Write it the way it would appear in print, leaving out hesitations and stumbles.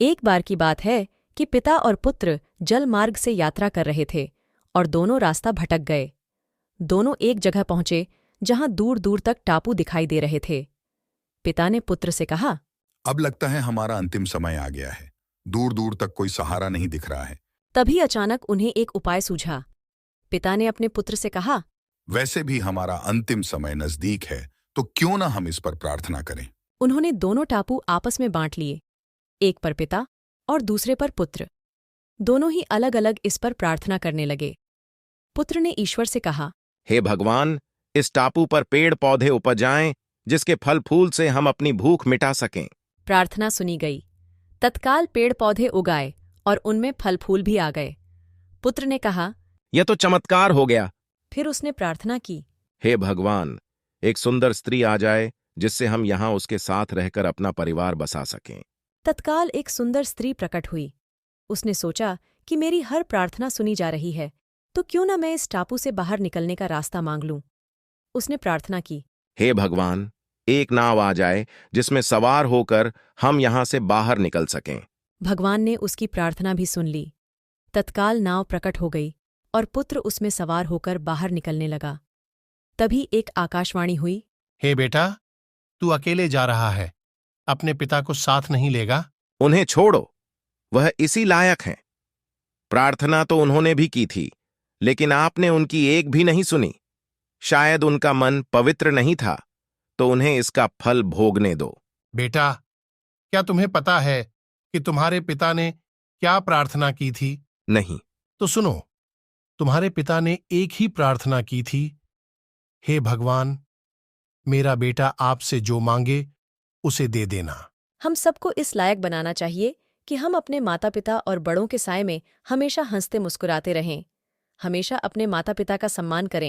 एक बार की बात है कि पिता और पुत्र जल मार्ग से यात्रा कर रहे थे और दोनों रास्ता भटक गए। दोनों एक जगह पहुंचे जहां दूर दूर तक टापू दिखाई दे रहे थे। पिता ने पुत्र से कहा, अब लगता है हमारा अंतिम समय आ गया है। दूर दूर तक कोई सहारा नहीं दिख रहा है। तभी अचानक उन्हें एक उपाय सूझा। पिता ने अपने पुत्र से कहा, वैसे भी हमारा अंतिम समय नजदीक है, तो क्यों ना हम इस पर प्रार्थना करें। उन्होंने दोनों टापू आपस में बांट लिए, एक पर पिता और दूसरे पर पुत्र। दोनों ही अलग अलग इस पर प्रार्थना करने लगे। पुत्र ने ईश्वर से कहा, हे भगवान, इस टापू पर पेड़ पौधे उपजाएं जिसके फल फूल से हम अपनी भूख मिटा सकें। प्रार्थना सुनी गई। तत्काल पेड़ पौधे उगाए और उनमें फल फूल भी आ गए। पुत्र ने कहा, यह तो चमत्कार हो गया। फिर उसने प्रार्थना की, हे भगवान, एक सुंदर स्त्री आ जाए जिससे हम यहाँ उसके साथ रहकर अपना परिवार बसा सकें। तत्काल एक सुंदर स्त्री प्रकट हुई। उसने सोचा कि मेरी हर प्रार्थना सुनी जा रही है, तो क्यों न मैं इस टापू से बाहर निकलने का रास्ता मांग लूं। उसने प्रार्थना की, हे भगवान, एक नाव आ जाए जिसमें सवार होकर हम यहाँ से बाहर निकल सकें। भगवान ने उसकी प्रार्थना भी सुन ली। तत्काल नाव प्रकट हो गई और पुत्र उसमें सवार होकर बाहर निकलने लगा। तभी एक आकाशवाणी हुई, हे बेटा, तू अकेले जा रहा है, अपने पिता को साथ नहीं लेगा। उन्हें छोड़ो, वह इसी लायक हैं। प्रार्थना तो उन्होंने भी की थी, लेकिन आपने उनकी एक भी नहीं सुनी। शायद उनका मन पवित्र नहीं था, तो उन्हें इसका फल भोगने दो। बेटा, क्या तुम्हें पता है कि तुम्हारे पिता ने क्या प्रार्थना की थी? नहीं। तो सुनो, तुम्हारे पिता ने एक ही प्रार्थना की थी, हे भगवान, मेरा बेटा आपसे जो मांगे उसे दे देना। हम सबको इस लायक बनाना चाहिए कि हम अपने माता पिता और बड़ों के साए में हमेशा हंसते मुस्कुराते रहें। हमेशा अपने माता पिता का सम्मान करें।